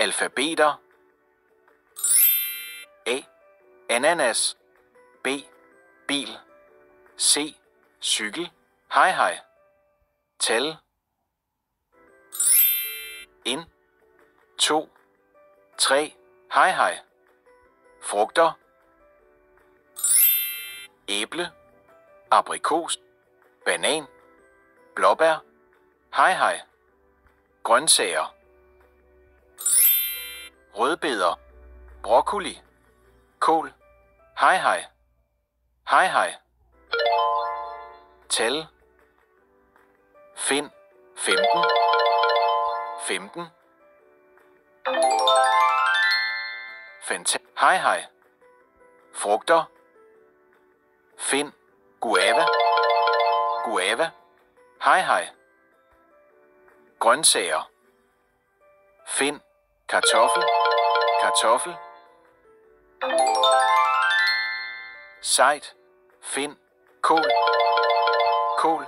Alfabeter. A. Ananas. B. Bil. C. Cykel. Hej hej. Tal. 1, 2, 3. Hej hej. Frugter. Æble. Aprikos. Banan. Blåbær. Hej hej. Grøntsager. Rødbeder. Broccoli. Kål. Hej hej. Hej hej. Tal. Find 15. 15. Hej hej. Frugter. Find guava. Guava. Hej hej. Grøntsager. Find kartoffel. Kartoffel. Sejt. Find kål. Kål.